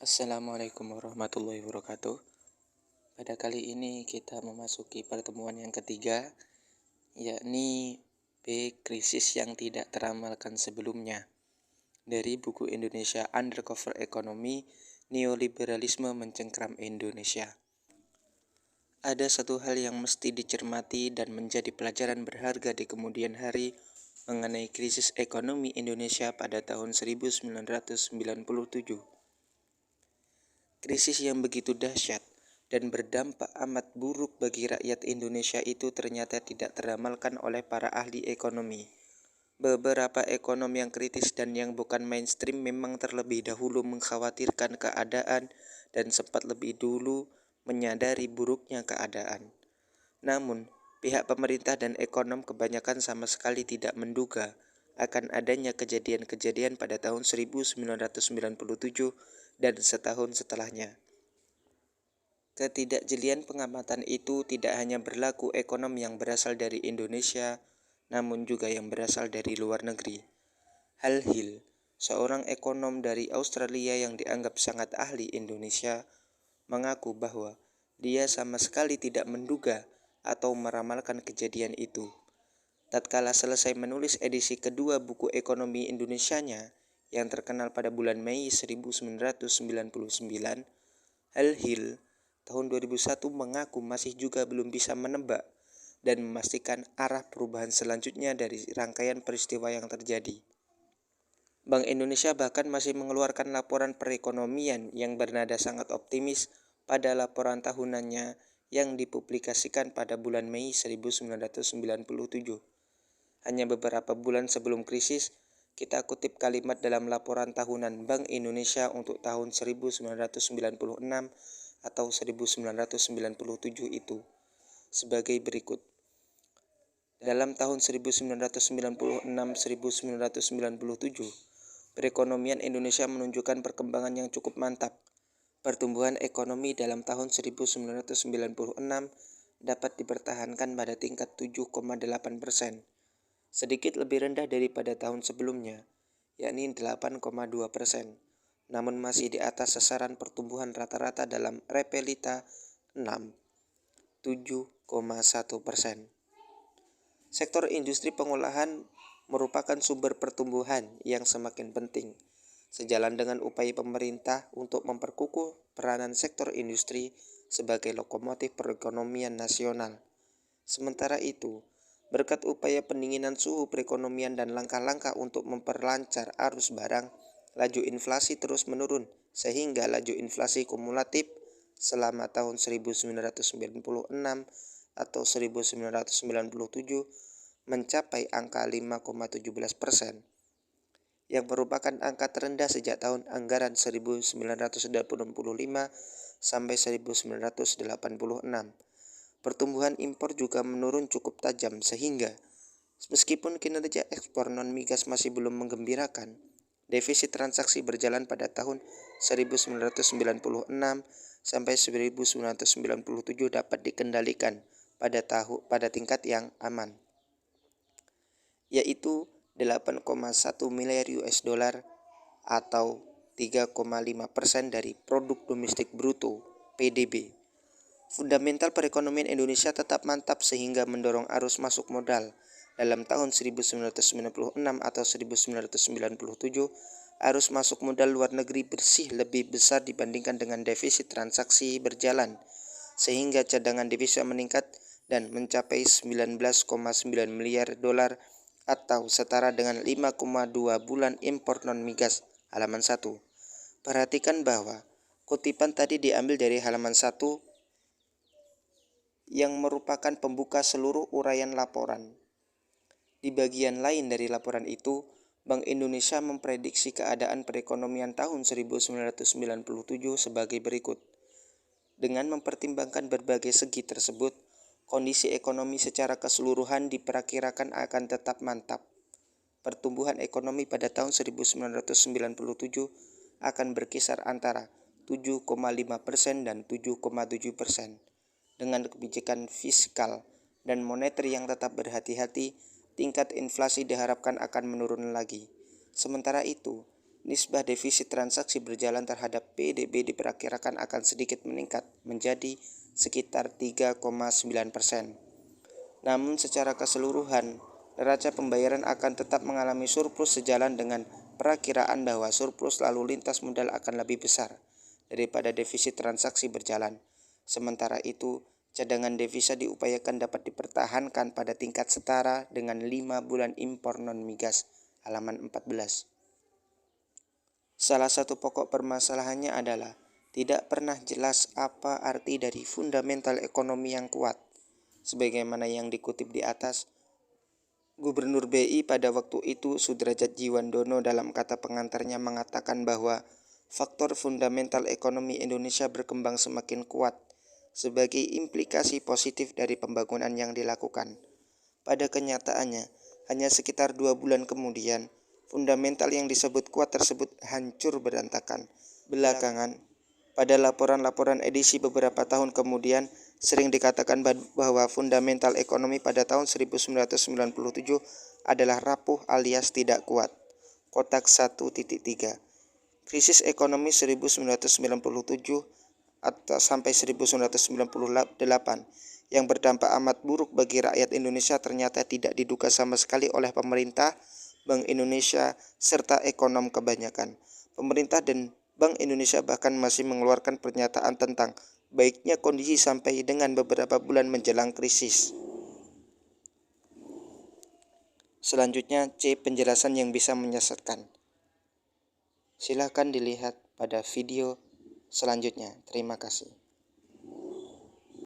Assalamualaikum warahmatullahi wabarakatuh. Pada kali ini kita memasuki pertemuan yang ketiga, yakni B. Krisis yang tidak teramalkan sebelumnya, dari buku Indonesia Undercover Economy, Neoliberalisme Mencengkram Indonesia. Ada satu hal yang mesti dicermati dan menjadi pelajaran berharga di kemudian hari mengenai krisis ekonomi Indonesia pada tahun 1997. Krisis yang begitu dahsyat dan berdampak amat buruk bagi rakyat Indonesia itu ternyata tidak teramalkan oleh para ahli ekonomi. Beberapa ekonom yang kritis dan yang bukan mainstream memang terlebih dahulu mengkhawatirkan keadaan dan sempat lebih dulu menyadari buruknya keadaan. Namun, pihak pemerintah dan ekonom kebanyakan sama sekali tidak menduga akan adanya kejadian-kejadian pada tahun 1997 dan setahun setelahnya. Ketidakjelian pengamatan itu tidak hanya berlaku ekonom yang berasal dari Indonesia, namun juga yang berasal dari luar negeri. Hal Hill, seorang ekonom dari Australia yang dianggap sangat ahli Indonesia, mengaku bahwa dia sama sekali tidak menduga atau meramalkan kejadian itu. Tatkala selesai menulis edisi kedua buku ekonomi Indonesianya yang terkenal pada bulan Mei 1999, Hal Hill tahun 2001 mengaku masih juga belum bisa menebak dan memastikan arah perubahan selanjutnya dari rangkaian peristiwa yang terjadi. Bank Indonesia bahkan masih mengeluarkan laporan perekonomian yang bernada sangat optimis pada laporan tahunannya yang dipublikasikan pada bulan Mei 1997. Hanya beberapa bulan sebelum krisis, kita kutip kalimat dalam laporan tahunan Bank Indonesia untuk tahun 1996 atau 1997 itu sebagai berikut. Dalam tahun 1996-1997, perekonomian Indonesia menunjukkan perkembangan yang cukup mantap. Pertumbuhan ekonomi dalam tahun 1996 dapat dipertahankan pada tingkat 7,8%, sedikit lebih rendah daripada tahun sebelumnya, yakni 8,2%, namun masih di atas sasaran pertumbuhan rata-rata dalam Repelita 6, 7,1%. Sektor industri pengolahan merupakan sumber pertumbuhan yang semakin penting, sejalan dengan upaya pemerintah untuk memperkukuh peranan sektor industri sebagai lokomotif perekonomian nasional. Sementara itu, berkat upaya pendinginan suhu perekonomian dan langkah-langkah untuk memperlancar arus barang, laju inflasi terus menurun sehingga laju inflasi kumulatif selama tahun 1996 atau 1997 mencapai angka 5,17%, yang merupakan angka terendah sejak tahun anggaran 1985 sampai 1986. Pertumbuhan impor juga menurun cukup tajam sehingga meskipun kinerja ekspor non-migas masih belum menggembirakan, defisit transaksi berjalan pada tahun 1996 sampai 1997 dapat dikendalikan pada tingkat yang aman, yaitu 8,1 miliar US dollar atau 3,5% dari produk domestik bruto (PDB). Fundamental perekonomian Indonesia tetap mantap sehingga mendorong arus masuk modal. Dalam tahun 1996 atau 1997, arus masuk modal luar negeri bersih lebih besar dibandingkan dengan defisit transaksi berjalan, sehingga cadangan devisa meningkat dan mencapai 19,9 miliar dolar atau setara dengan 5,2 bulan impor non-migas. Halaman 1. Perhatikan bahwa kutipan tadi diambil dari halaman 1 yang merupakan pembuka seluruh uraian laporan. Di bagian lain dari laporan itu, Bank Indonesia memprediksi keadaan perekonomian tahun 1997 sebagai berikut. Dengan mempertimbangkan berbagai segi tersebut, kondisi ekonomi secara keseluruhan diperkirakan akan tetap mantap. Pertumbuhan ekonomi pada tahun 1997 akan berkisar antara 7,5% dan 7,7%. Dengan kebijakan fiskal dan moneter yang tetap berhati-hati, tingkat inflasi diharapkan akan menurun lagi. Sementara itu, nisbah defisit transaksi berjalan terhadap PDB diperkirakan akan sedikit meningkat menjadi sekitar 3,9%. Namun secara keseluruhan, neraca pembayaran akan tetap mengalami surplus sejalan dengan perakiraan bahwa surplus lalu lintas modal akan lebih besar daripada defisit transaksi berjalan. Sementara itu, cadangan devisa diupayakan dapat dipertahankan pada tingkat setara dengan 5 bulan impor non-migas. Halaman 14. Salah satu pokok permasalahannya adalah tidak pernah jelas apa arti dari fundamental ekonomi yang kuat. Sebagaimana yang dikutip di atas, Gubernur BI pada waktu itu Sudrajat Djiwandono dalam kata pengantarnya mengatakan bahwa faktor fundamental ekonomi Indonesia berkembang semakin kuat sebagai implikasi positif dari pembangunan yang dilakukan. Pada kenyataannya, hanya sekitar 2 bulan kemudian, fundamental yang disebut kuat tersebut hancur berantakan. Belakangan, pada laporan-laporan edisi beberapa tahun kemudian, sering dikatakan bahwa fundamental ekonomi pada tahun 1997 adalah rapuh alias tidak kuat. Kotak 1.3. Krisis ekonomi 1997 atau sampai 1998 yang berdampak amat buruk bagi rakyat Indonesia ternyata tidak diduga sama sekali oleh pemerintah, Bank Indonesia, serta ekonom kebanyakan. Pemerintah dan Bank Indonesia bahkan masih mengeluarkan pernyataan tentang baiknya kondisi sampai dengan beberapa bulan menjelang krisis. Selanjutnya, C. Penjelasan yang bisa menyesatkan. Silakan dilihat pada video selanjutnya. Terima kasih.